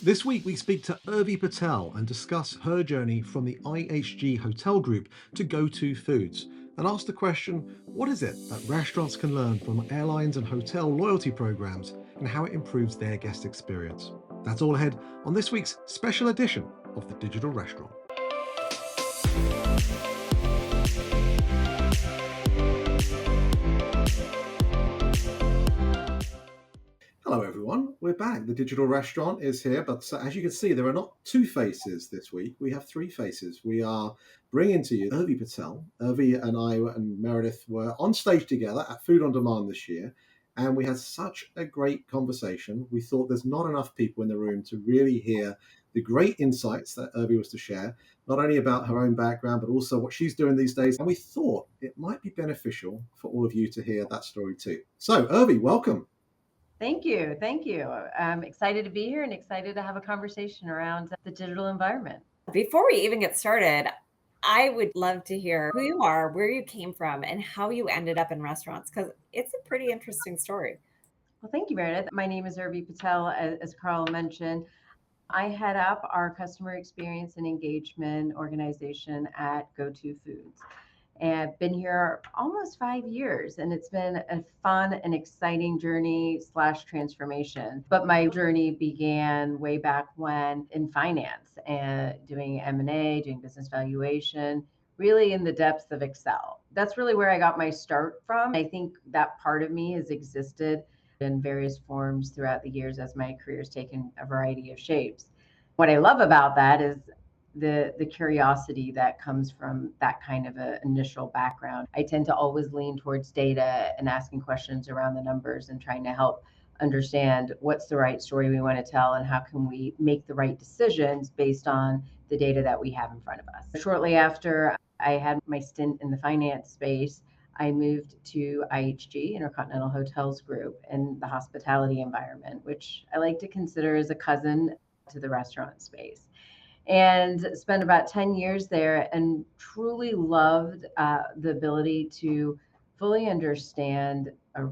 This week, we speak to Irvi Patel and discuss her journey from the IHG Hotel Group to GoToFoods and ask the question, what is it that restaurants can learn from airlines and hotel loyalty programs and how it improves their guest experience? That's all ahead on this week's special edition of The Digital Restaurant. Hello, everyone. We're back. The Digital Restaurant is here, but as you can see, there are not two faces this week. We have three faces. We are bringing to you Irvi Patel. Irvi and I and Meredith were on stage together at Food on Demand this year, and we had such a great conversation. We thought there's not enough people in the room to really hear the great insights that Irvi was to share, not only about her own background, but also what she's doing these days. And we thought it might be beneficial for all of you to hear that story too. So, Irvi, welcome. Thank you. Thank you. I'm excited to be here and excited to have a conversation around the digital environment. Before we even get started, I would love to hear who you are, where you came from, and how you ended up in restaurants, because it's a pretty interesting story. Well, thank you, Meredith. My name is Irvi Patel. As Carl mentioned, I head up our customer experience and engagement organization at GoToFoods. And I've been here almost 5 years, and it's been a fun and exciting journey slash transformation. But my journey began way back when in finance and doing M&A, doing business valuation, really in the depths of Excel. That's really where I got my start from. I think that part of me has existed in various forms throughout the years as my career has taken a variety of shapes. What I love about that is the curiosity that comes from that kind of an initial background. I tend to always lean towards data and asking questions around the numbers and trying to help understand what's the right story we want to tell and how can we make the right decisions based on the data that we have in front of us. Shortly after I had my stint in the finance space, I moved to IHG, Intercontinental Hotels Group, in the hospitality environment, which I like to consider as a cousin to the restaurant space, and spent about 10 years there and truly loved the ability to fully understand a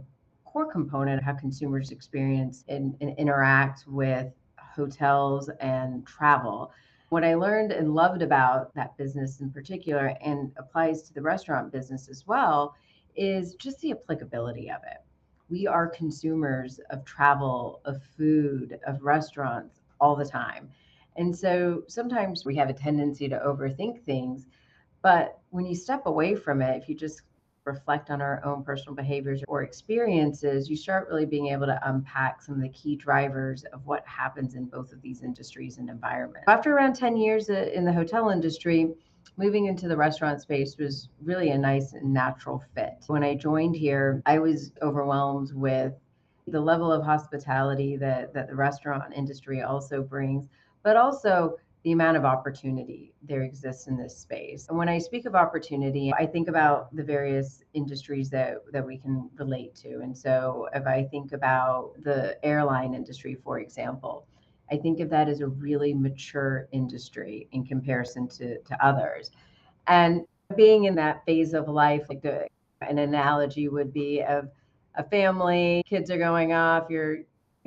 core component of how consumers experience and interact with hotels and travel. What I learned and loved about that business in particular, and applies to the restaurant business as well, is just the applicability of it. We are consumers of travel, of food, of restaurants all the time. And so sometimes we have a tendency to overthink things, but when you step away from it, if you just reflect on our own personal behaviors or experiences, you start really being able to unpack some of the key drivers of what happens in both of these industries and environments. After around 10 years in the hotel industry, moving into the restaurant space was really a nice and natural fit. When I joined here, I was overwhelmed with the level of hospitality that the restaurant industry also brings, but also the amount of opportunity there exists in this space. And when I speak of opportunity, I think about the various industries that we can relate to. And so if I think about the airline industry, for example, I think of that as a really mature industry in comparison to others. And being in that phase of life, like an analogy would be of a family, kids are going off, you're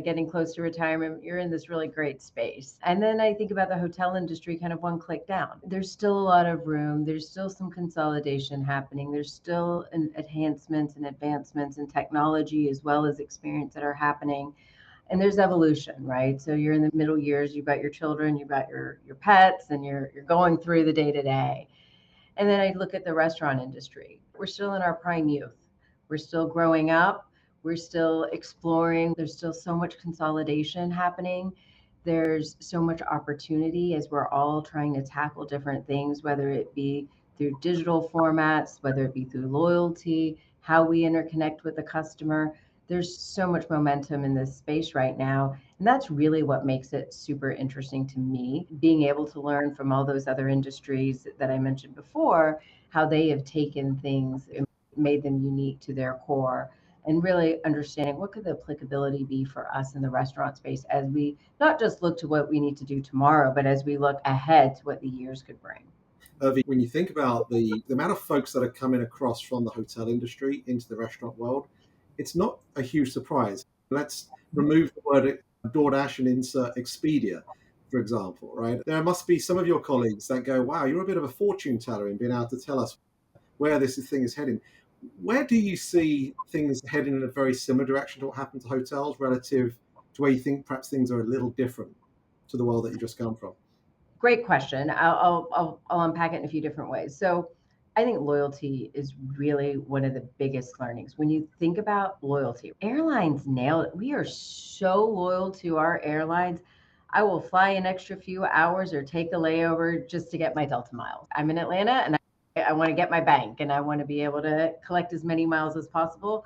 getting close to retirement, you're in this really great space. And then I think about the hotel industry kind of one click down. There's still a lot of room. There's still some consolidation happening. There's still enhancements and advancements in technology as well as experience that are happening. And there's evolution, right? So you're in the middle years, you've got your children, you've got your pets, and you're going through the day to day. And then I look at the restaurant industry. We're still in our prime youth. We're still growing up. We're still exploring. There's still so much consolidation happening. There's so much opportunity as we're all trying to tackle different things, whether it be through digital formats, whether it be through loyalty, how we interconnect with the customer. There's so much momentum in this space right now. And that's really what makes it super interesting to me, being able to learn from all those other industries that I mentioned before, how they have taken things and made them unique to their core, and really understanding what could the applicability be for us in the restaurant space as we not just look to what we need to do tomorrow, but as we look ahead to what the years could bring. Irvi, when you think about the amount of folks that are coming across from the hotel industry into the restaurant world, it's not a huge surprise. Let's remove the word DoorDash and insert Expedia, for example, right? There must be some of your colleagues that go, wow, you're a bit of a fortune teller in being able to tell us where this thing is heading. Where do you see things heading in a very similar direction to what happened to hotels relative to where you think perhaps things are a little different to the world that you just come from? Great question. I'll unpack it in a few different ways. So I think loyalty is really one of the biggest learnings. When you think about loyalty, airlines nailed it. We are so loyal to our airlines. I will fly an extra few hours or take a layover just to get my Delta miles. I'm in Atlanta and I want to get my bank and I want to be able to collect as many miles as possible.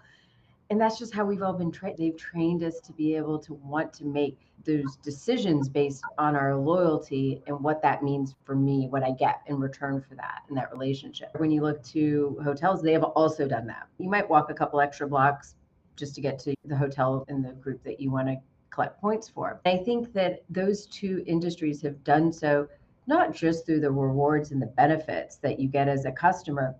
And that's just how we've all been trained. They've trained us to be able to want to make those decisions based on our loyalty and what that means for me, what I get in return for that in that relationship. When you look to hotels, they have also done that. You might walk a couple extra blocks just to get to the hotel in the group that you want to collect points for. I think that those two industries have done so not just through the rewards and the benefits that you get as a customer,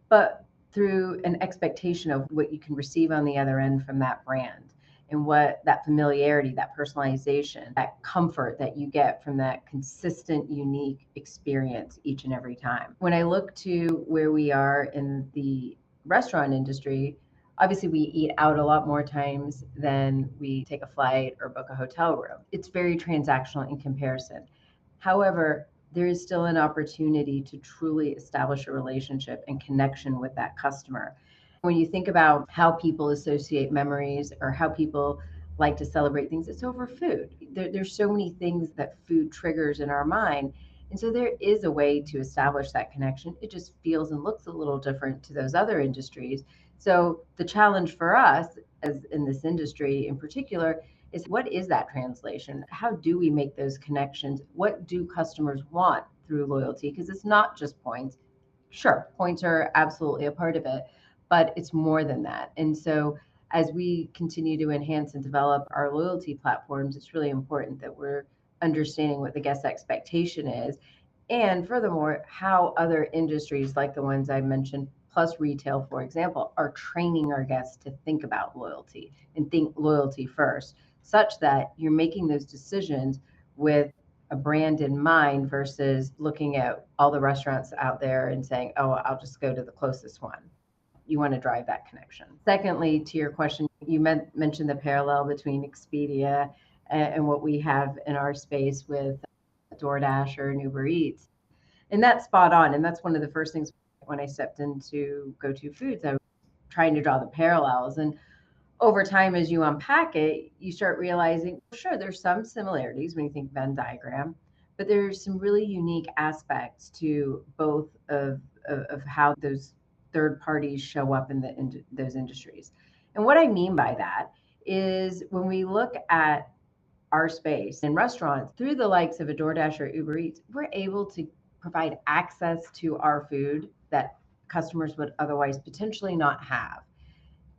but through an expectation of what you can receive on the other end from that brand and what that familiarity, that personalization, that comfort that you get from that consistent, unique experience each and every time. When I look to where we are in the restaurant industry, obviously we eat out a lot more times than we take a flight or book a hotel room. It's very transactional in comparison. However, there is still an opportunity to truly establish a relationship and connection with that customer. When you think about how people associate memories or how people like to celebrate things, it's over food. There's so many things that food triggers in our mind. And so there is a way to establish that connection. It just feels and looks a little different to those other industries. So the challenge for us, as in this industry in particular, is what is that translation? How do we make those connections? What do customers want through loyalty? Because it's not just points. Sure, points are absolutely a part of it, but it's more than that. And so as we continue to enhance and develop our loyalty platforms, it's really important that we're understanding what the guest expectation is. And furthermore, how other industries like the ones I mentioned, plus retail, for example, are training our guests to think about loyalty and think loyalty first, such that you're making those decisions with a brand in mind versus looking at all the restaurants out there and saying, oh, I'll just go to the closest one. You want to drive that connection. Secondly, to your question, you mentioned the parallel between Expedia and what we have in our space with DoorDash or an Uber Eats. And that's spot on. And that's one of the first things when I stepped into GoToFoods, I was trying to draw the parallels. And over time, as you unpack it, you start realizing, sure, there's some similarities when you think Venn diagram, but there's some really unique aspects to both of how those third parties show up in those industries. And what I mean by that is when we look at our space in restaurants through the likes of a DoorDash or Uber Eats, we're able to provide access to our food that customers would otherwise potentially not have.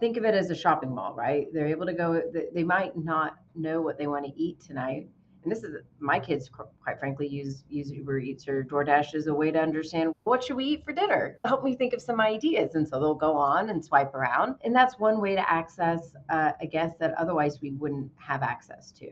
Think of it as a shopping mall, right? They're able to go, they might not know what they want to eat tonight. And this is my kids, quite frankly, use Uber Eats or DoorDash as a way to understand what should we eat for dinner. Help me think of some ideas, and so they'll go on and swipe around, and that's one way to access a guest that otherwise we wouldn't have access to.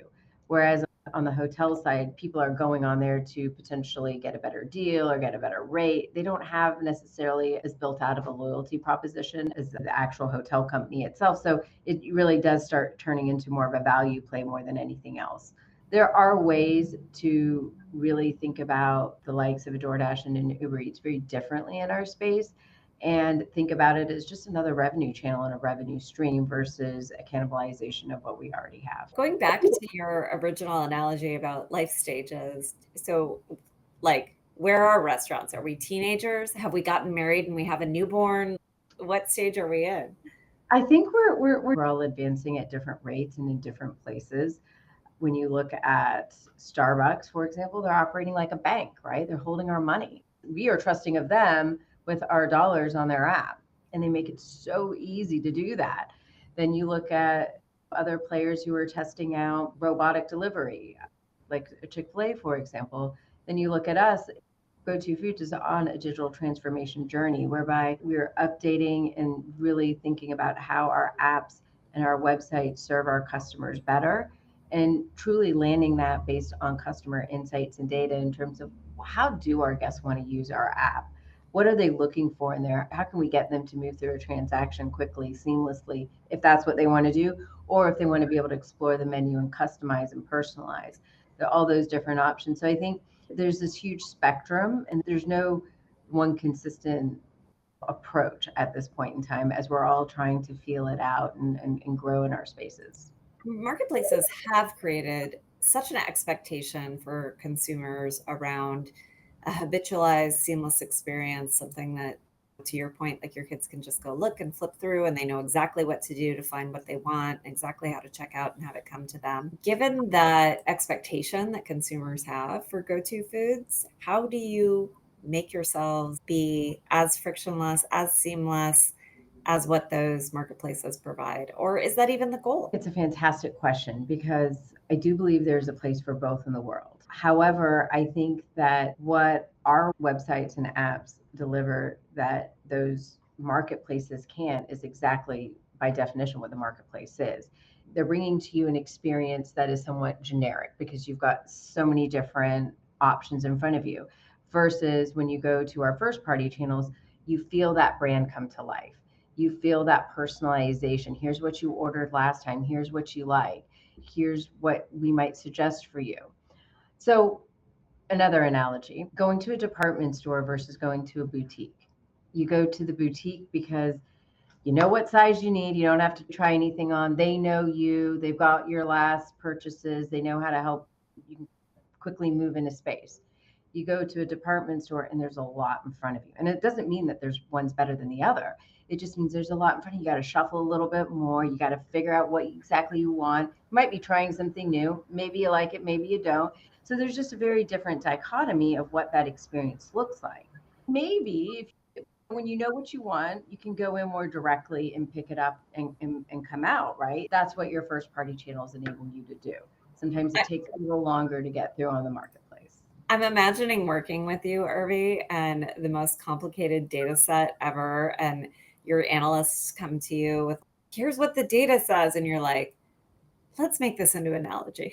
Whereas on the hotel side, people are going on there to potentially get a better deal or get a better rate. They don't have necessarily as built out of a loyalty proposition as the actual hotel company itself. So it really does start turning into more of a value play more than anything else. There are ways to really think about the likes of a DoorDash and an Uber Eats very differently in our space and think about it as just another revenue channel and a revenue stream versus a cannibalization of what we already have. Going back to your original analogy about life stages, so like where are restaurants? Are we teenagers? Have we gotten married and we have a newborn? What stage are we in? I think we're all advancing at different rates and in different places. When you look at Starbucks, for example, they're operating like a bank, right? They're holding our money. We are trusting of them with our dollars on their app, and they make it so easy to do that. Then you look at other players who are testing out robotic delivery, like Chick-fil-A, for example. Then you look at us, GoToFoods is on a digital transformation journey whereby we're updating and really thinking about how our apps and our websites serve our customers better and truly landing that based on customer insights and data in terms of how do our guests want to use our app? What are they looking for in there? How can we get them to move through a transaction quickly, seamlessly, if that's what they want to do, or if they want to be able to explore the menu and customize and personalize all those different options. So I think there's this huge spectrum, and there's no one consistent approach at this point in time as we're all trying to feel it out and grow in our spaces. Marketplaces have created such an expectation for consumers around a habitualized, seamless experience, something that, to your point, like your kids can just go look and flip through and they know exactly what to do to find what they want, exactly how to check out and have it come to them. Given that expectation that consumers have for GoToFoods, how do you make yourselves be as frictionless, as seamless as what those marketplaces provide? Or is that even the goal? It's a fantastic question because I do believe there's a place for both in the world. However, I think that what our websites and apps deliver that those marketplaces can't is exactly by definition what the marketplace is. They're bringing to you an experience that is somewhat generic because you've got so many different options in front of you versus when you go to our first party channels, you feel that brand come to life. You feel that personalization. Here's what you ordered last time. Here's what you like. Here's what we might suggest for you. So, another analogy, going to a department store versus going to a boutique. You go to the boutique because you know what size you need. You don't have to try anything on. They know you. They've got your last purchases. They know how to help you quickly move into space. You go to a department store and there's a lot in front of you. And it doesn't mean that there's one's better than the other. It just means there's a lot in front of you. You got to shuffle a little bit more. You got to figure out what exactly you want. You might be trying something new. Maybe you like it, maybe you don't. So there's just a very different dichotomy of what that experience looks like. Maybe if when you know what you want, you can go in more directly and pick it up and come out, right? That's what your first party channels enable you to do. Sometimes it takes a little longer to get through on the marketplace. I'm imagining working with you, Irvi, and the most complicated data set ever. And your analysts come to you with, here's what the data says. And you're like, let's make this into an analogy.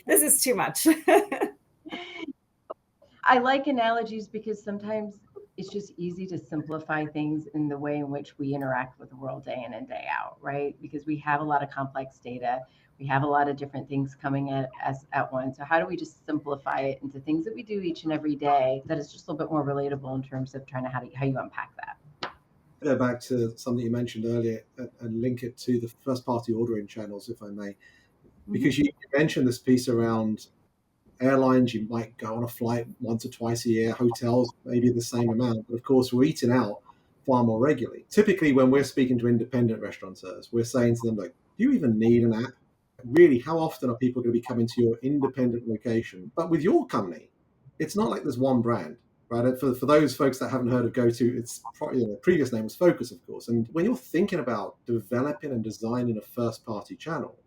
This is too much. I like analogies because sometimes it's just easy to simplify things in the way in which we interact with the world day in and day out, right? Because we have a lot of complex data. We have a lot of different things coming at us at once. So how do we just simplify it into things that we do each and every day that is just a little bit more relatable in terms of trying to how you unpack that? Go back to something you mentioned earlier and link it to the first party ordering channels, if I may, Mhm. because you mentioned this piece around airlines. You might go on a flight once or twice a year, hotels, maybe the same amount. But of course, we're eating out far more regularly. Typically, when we're speaking to independent restaurateurs, we're saying to them, like, do you even need an app? Really, how often are people going to be coming to your independent location? But with your company, it's not like there's one brand, right? For those folks that haven't heard of GoTo, it's probably, the previous name was Focus, of course. And when you're thinking about developing and designing a first party channel,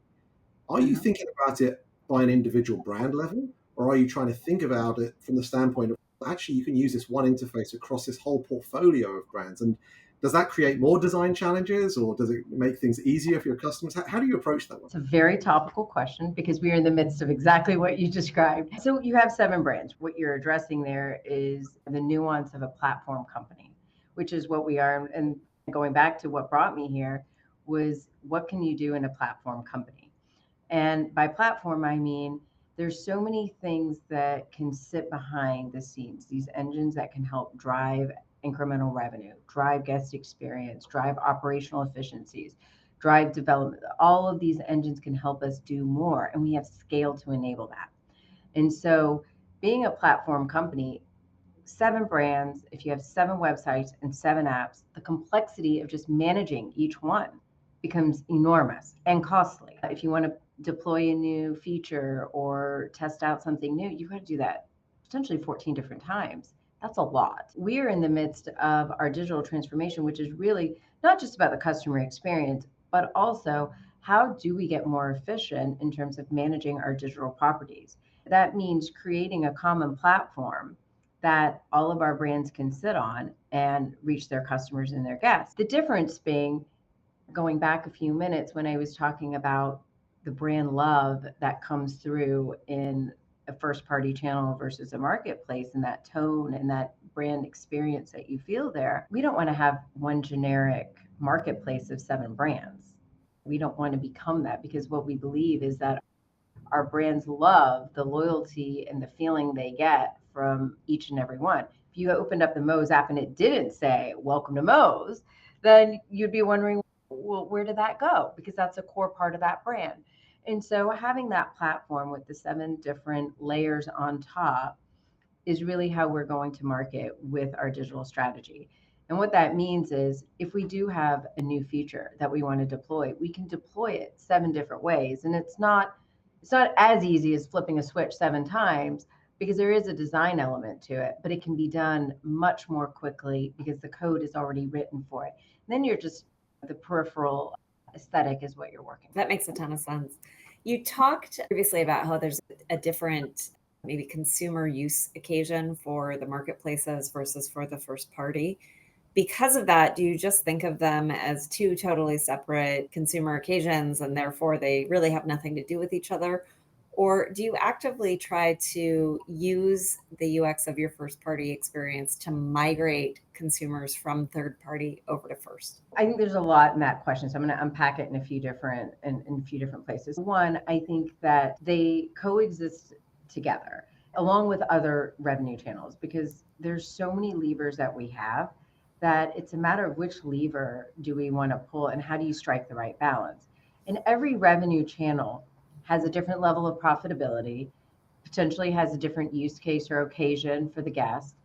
are you Mhm. thinking about it by an individual brand level, or are you trying to think about it from the standpoint of actually you can use this one interface across this whole portfolio of brands? And does that create more design challenges, or does it make things easier for your customers? How do you approach that one? It's a very topical question because we are in the midst of exactly what you described. So you have seven brands. What you're addressing there is the nuance of a platform company, which is what we are. And going back to what brought me here was what can you do in a platform company? And by platform, I mean there's so many things that can sit behind the scenes, these engines that can help drive incremental revenue, drive guest experience, drive operational efficiencies, drive development. All of these engines can help us do more, and we have scale to enable that. And so, being a platform company, seven brands, if you have seven websites and seven apps, the complexity of just managing each one becomes enormous and costly. If you want to deploy a new feature or test out something new, you've got to do that potentially 14 different times. That's a lot. We're in the midst of our digital transformation, which is really not just about the customer experience, but also how do we get more efficient in terms of managing our digital properties. That means creating a common platform that all of our brands can sit on and reach their customers and their guests. The difference being, going back a few minutes when I was talking about the brand love that comes through in a first party channel versus a marketplace, and that tone and that brand experience that you feel there. We don't want to have one generic marketplace of seven brands. We don't want to become that, because what we believe is that our brands love the loyalty and the feeling they get from each and every one. If you opened up the Moe's app and it didn't say welcome to Moe's, then you'd be wondering, well, where did that go? Because that's a core part of that brand. And so having that platform with the seven different layers on top is really how we're going to market with our digital strategy. And what that means is if we do have a new feature that we want to deploy, we can deploy it seven different ways. And it's not as easy as flipping a switch seven times, because there is a design element to it, but it can be done much more quickly because the code is already written for it. And then you're just the peripheral aesthetic is what you're working with. That makes a ton of sense. You talked previously about how there's a different maybe consumer use occasion for the marketplaces versus for the first party. Because of that, do you just think of them as two totally separate consumer occasions and therefore they really have nothing to do with each other? Or do you actively try to use the UX of your first party experience to migrate consumers from third party over to first? I think there's a lot in that question, so I'm going to unpack it in a few different places. One, I think that they coexist together along with other revenue channels, because there's so many levers that we have that it's a matter of which lever do we want to pull and how do you strike the right balance. And every revenue channel has a different level of profitability, potentially has a different use case or occasion for the guest.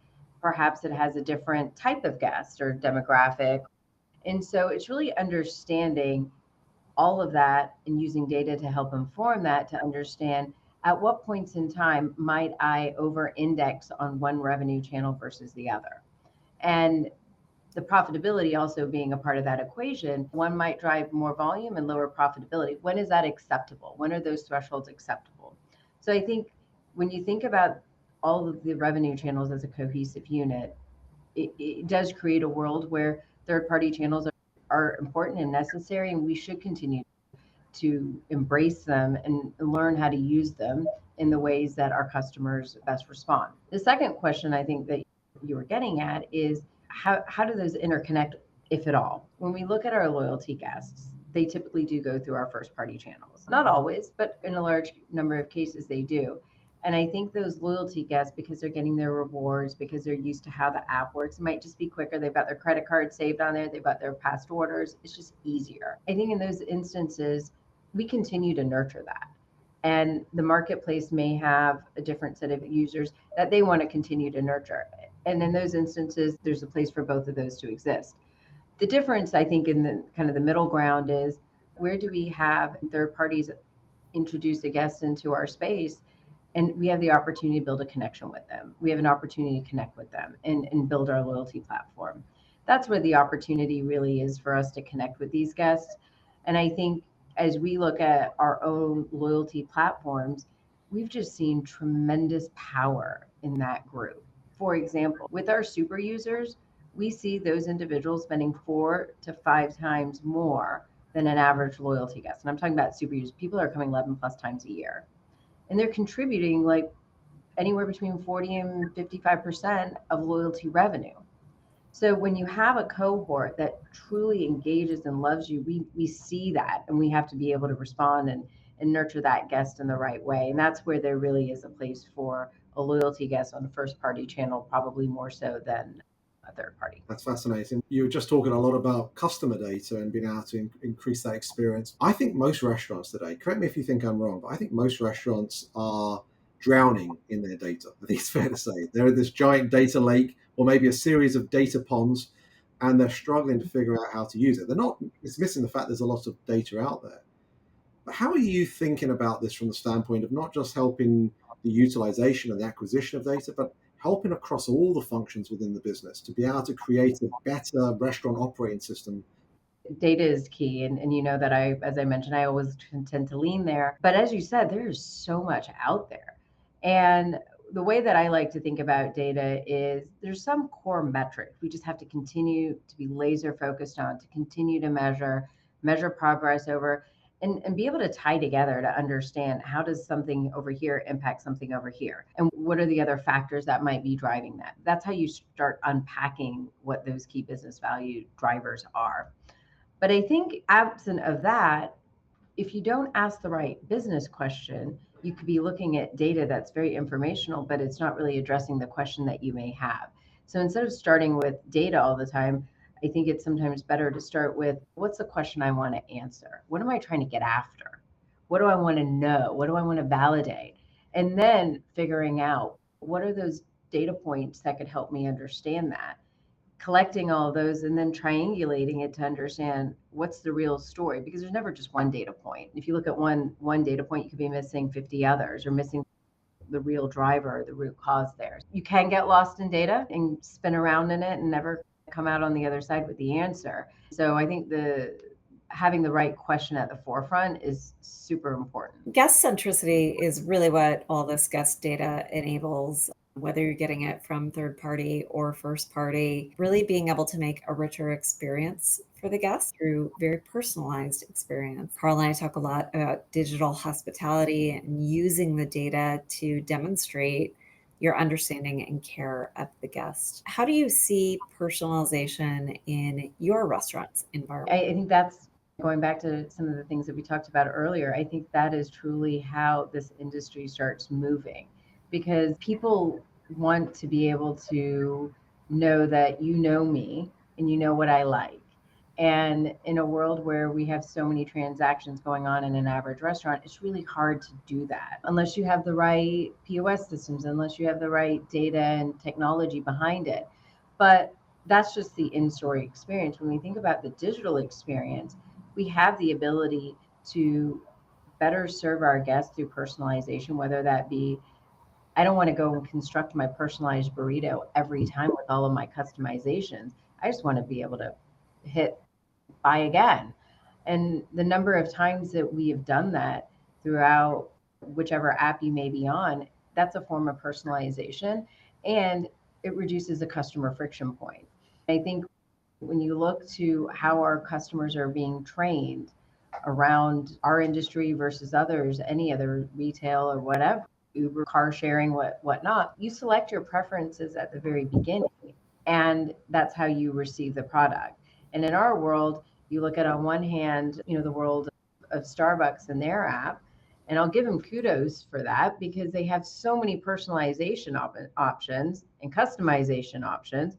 Perhaps it has a different type of guest or demographic. And so it's really understanding all of that and using data to help inform that, to understand at what points in time might I over index on one revenue channel versus the other. And the profitability also being a part of that equation, one might drive more volume and lower profitability. When is that acceptable? When are those thresholds acceptable? So I think when you think about all of the revenue channels as a cohesive unit, it does create a world where third party channels are important and necessary, and we should continue to embrace them and learn how to use them in the ways that our customers best respond. The second question I think that you were getting at is how do those interconnect, if at all? When we look at our loyalty guests, they typically do go through our first party channels. Not always, but in a large number of cases they do. And I think those loyalty guests, because they're getting their rewards, because they're used to how the app works, it might just be quicker. They've got their credit card saved on there, they've got their past orders. It's just easier. I think in those instances, we continue to nurture that. And the marketplace may have a different set of users that they want to continue to nurture. And in those instances, there's a place for both of those to exist. The difference, I think, in the kind of the middle ground is where do we have third parties introduce a guest into our space, and we have the opportunity to build a connection with them. We have an opportunity to connect with them and build our loyalty platform. That's where the opportunity really is for us to connect with these guests. And I think as we look at our own loyalty platforms, we've just seen tremendous power in that group. For example, with our super users, we see those individuals spending 4 to 5 times more than an average loyalty guest. And I'm talking about super users. People are coming 11 plus times a year. And they're contributing like anywhere between 40 and 55% of loyalty revenue. So when you have a cohort that truly engages and loves you, we see that, and we have to be able to respond and nurture that guest in the right way. And that's where there really is a place for a loyalty guest on the first party channel, probably more so than a third party. That's fascinating. You were just talking a lot about customer data and being able to increase that experience. I think most restaurants today, correct me if you think I'm wrong, but I think most restaurants are drowning in their data. I think it's fair to say. They're in this giant data lake or maybe a series of data ponds, and they're struggling to figure out how to use it. They're not dismissing the fact there's a lot of data out there. But how are you thinking about this from the standpoint of not just helping the utilization and the acquisition of data, but helping across all the functions within the business to be able to create a better restaurant operating system? Data is key. And you know that as I mentioned, I always tend to lean there. But as you said, there's so much out there. And the way that I like to think about data is there's some core metrics we just have to continue to be laser focused on, to continue to measure progress over. and be able to tie together to understand how does something over here impact something over here, and what are the other factors that might be driving that. That's how you start unpacking what those key business value drivers are. But I think absent of that, if you don't ask the right business question, you could be looking at data that's very informational, but it's not really addressing the question that you may have. So instead of starting with data all the time, I think it's sometimes better to start with what's the question I want to answer? What am I trying to get after? What do I want to know? What do I want to validate? And then figuring out what are those data points that could help me understand that, collecting all of those and then triangulating it to understand what's the real story, because there's never just one data point. If you look at one data point, you could be missing 50 others or missing the real driver, the root cause there. You can get lost in data and spin around in it and never come out on the other side with the answer. So I think the having the right question at the forefront is super important. Guest centricity is really what all this guest data enables, whether you're getting it from third party or first party, really being able to make a richer experience for the guest through very personalized experience. Carl and I talk a lot about digital hospitality and using the data to demonstrate your understanding and care of the guest. How do you see personalization in your restaurant's environment? I think that's going back to some of the things that we talked about earlier. I think that is truly how this industry starts moving, because people want to be able to know that you know me and you know what I like. And in a world where we have so many transactions going on in an average restaurant, it's really hard to do that unless you have the right POS systems, unless you have the right data and technology behind it. But that's just the in-store experience. When we think about the digital experience, we have the ability to better serve our guests through personalization, whether that be I don't want to go and construct my personalized burrito every time with all of my customizations. I just want to be able to hit buy again. And the number of times that we have done that throughout whichever app you may be on, that's a form of personalization, and it reduces the customer friction point. I think when you look to how our customers are being trained around our industry versus others, any other retail or whatever, Uber, car sharing, whatnot, you select your preferences at the very beginning, and that's how you receive the product. And in our world, you look at on one hand, the world of Starbucks and their app, and I'll give them kudos for that because they have so many personalization options and customization options.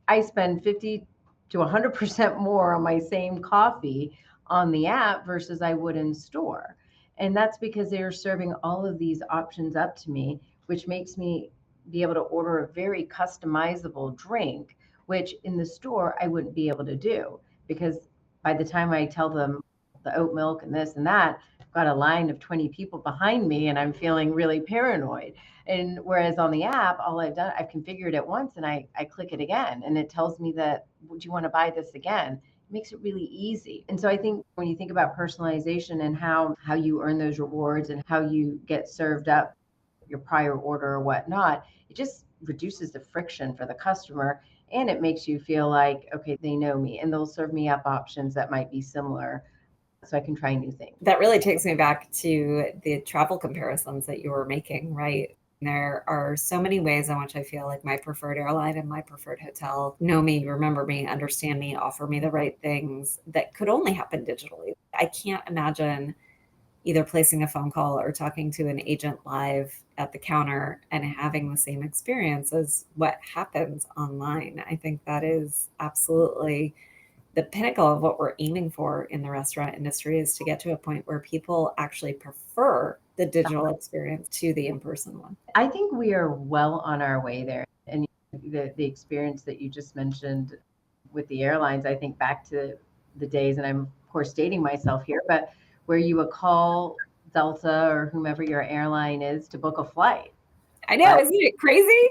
I spend 50 to 100% more on my same coffee on the app versus I would in store. And that's because they're serving all of these options up to me, which makes me be able to order a very customizable drink, which in the store I wouldn't be able to do because by the time I tell them the oat milk and this and that, I've got a line of 20 people behind me and I'm feeling really paranoid. And whereas on the app, all I've done, I've configured it once and I click it again and it tells me that, would you want to buy this again? It makes it really easy. And so I think when you think about personalization and how you earn those rewards and how you get served up your prior order or whatnot, it just reduces the friction for the customer. And it makes you feel like, okay, they know me and they'll serve me up options that might be similar so I can try new things. That really takes me back to the travel comparisons that you were making, right? There are so many ways in which I feel like my preferred airline and my preferred hotel know me, remember me, understand me, offer me the right things that could only happen digitally. I can't imagine either placing a phone call or talking to an agent live at the counter and having the same experience as what happens online. I think that is absolutely the pinnacle of what we're aiming for in the restaurant industry, is to get to a point where people actually prefer the digital experience to the in-person one. I think we are well on our way there. And the experience that you just mentioned with the airlines, I think back to the days, and I'm of course dating myself here, but where you would call Delta or whomever your airline is to book a flight. I know, isn't it crazy?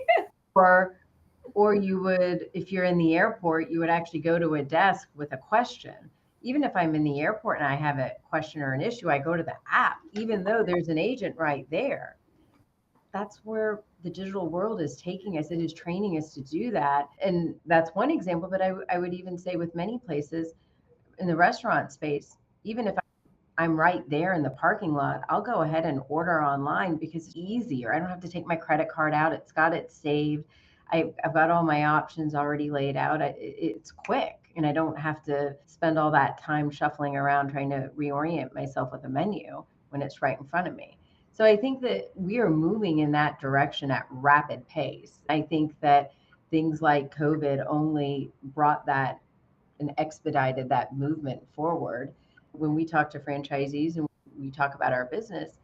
Or you would, if you're in the airport, you would actually go to a desk with a question. Even if I'm in the airport and I have a question or an issue, I go to the app, even though there's an agent right there. That's where the digital world is taking us. It is training us to do that. And that's one example, but I would even say with many places in the restaurant space, even if I'm right there in the parking lot, I'll go ahead and order online because it's easier. I don't have to take my credit card out. It's got it saved. I've got all my options already laid out. It's quick, and I don't have to spend all that time shuffling around trying to reorient myself with a menu when it's right in front of me. So I think that we are moving in that direction at rapid pace. I think that things like COVID only brought that and expedited that movement forward. When we talk to franchisees and we talk about our business,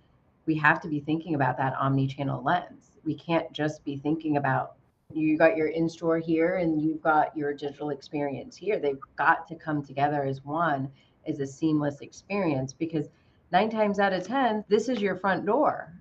we have to be thinking about that omni-channel lens. We can't just be thinking about you got your in-store here and you've got your digital experience here. They've got to come together as one, as a seamless experience, because 9 times out of 10, this is your front door.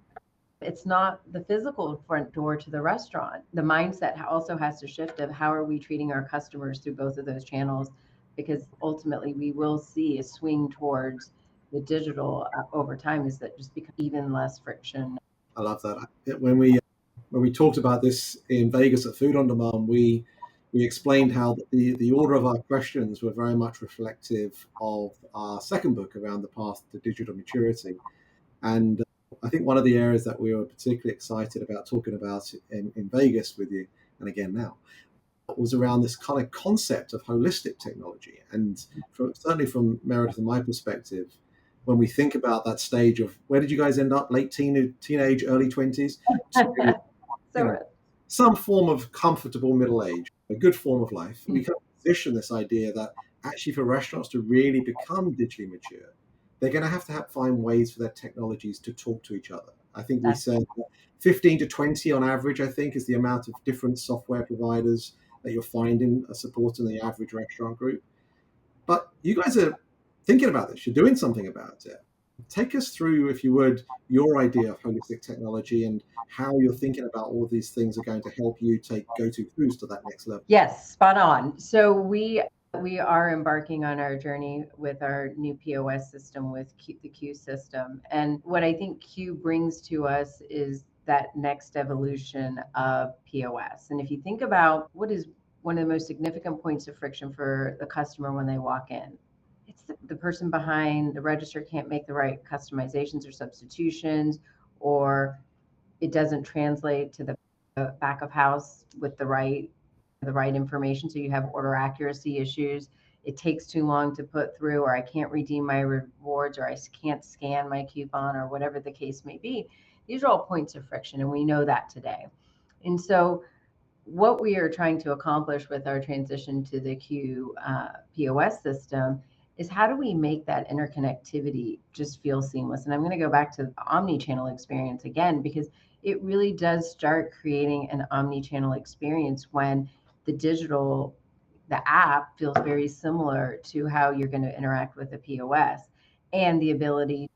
It's not the physical front door to the restaurant. The mindset also has to shift of how are we treating our customers through both of those channels, because ultimately we will see a swing towards the digital over time, is that just become even less friction. I love that. When we talked about this in Vegas at Food on Demand, we explained how the order of our questions were very much reflective of our second book around the path to digital maturity. And I think one of the areas that we were particularly excited about talking about in Vegas with you, and again now, was around this kind of concept of holistic technology. And certainly from Meredith and my perspective, when we think about that stage of where did you guys end up, late teenage, early 20s, So some form of comfortable middle age, a good form of life, we can position this idea that actually for restaurants to really become digitally mature, they're going to have find ways for their technologies to talk to each other. I think we said 15 to 20 on average, I think, is the amount of different software providers that you're finding are supporting the average restaurant group. But you guys are thinking about this. You're doing something about it. Take us through, if you would, your idea of holistic technology and how you're thinking about all of these things are going to help you take GoToFoods to that next level. Yes, spot on. So we are embarking on our journey with our new POS system with the Q system. And what I think Q brings to us is that next evolution of POS. And if you think about what is one of the most significant points of friction for the customer when they walk in, it's the person behind the register can't make the right customizations or substitutions, or it doesn't translate to the back of house with the right information. So you have order accuracy issues. It takes too long to put through, or I can't redeem my rewards, or I can't scan my coupon, or whatever the case may be. These are all points of friction, and we know that today. And so what we are trying to accomplish with our transition to the Q POS system is how do we make that interconnectivity just feel seamless? And I'm going to go back to the omni-channel experience again, because it really does start creating an omni-channel experience when the app feels very similar to how you're going to interact with the POS, and the ability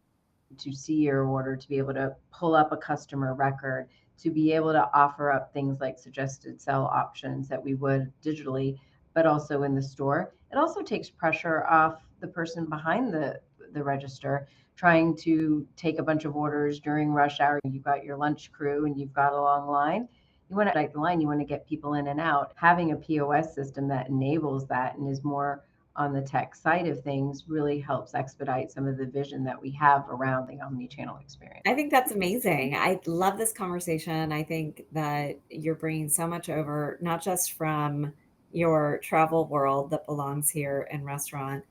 to see your order, to be able to pull up a customer record, to be able to offer up things like suggested sell options that we would digitally, but also in the store. It also takes pressure off the person behind the register trying to take a bunch of orders during rush hour. You've got your lunch crew and you've got a long line. You want to like the line, you want to get people in and out. Having a POS system that enables that and is more on the tech side of things really helps expedite some of the vision that we have around the omni-channel experience. I think that's amazing. I love this conversation. I think that you're bringing so much over, not just from your travel world that belongs here in restaurant,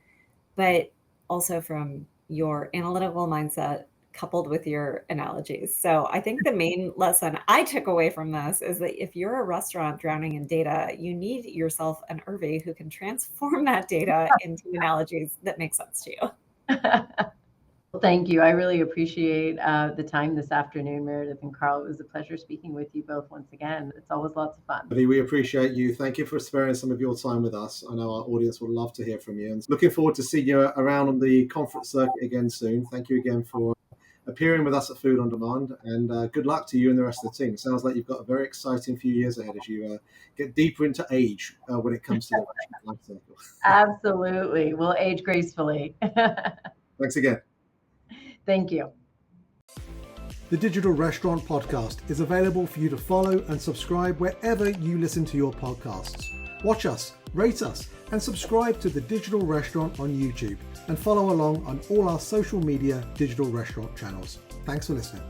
but also from your analytical mindset coupled with your analogies. So I think the main lesson I took away from this is that if you're a restaurant drowning in data, you need yourself an Irvi who can transform that data into analogies that make sense to you. Well, thank you. I really appreciate the time this afternoon, Meredith and Carl. It was a pleasure speaking with you both once again. It's always lots of fun. We appreciate you. Thank you for sparing some of your time with us. I know our audience would love to hear from you. And looking forward to seeing you around on the conference circuit again soon. Thank you again for appearing with us at Food on Demand. And good luck to you and the rest of the team. Sounds like you've got a very exciting few years ahead as you get deeper into age when it comes to the life cycle. Absolutely. We'll age gracefully. Thanks again. Thank you. The Digital Restaurant Podcast is available for you to follow and subscribe wherever you listen to your podcasts. Watch us, rate us, and subscribe to The Digital Restaurant on YouTube. and follow along on all our social media digital restaurant channels. Thanks for listening.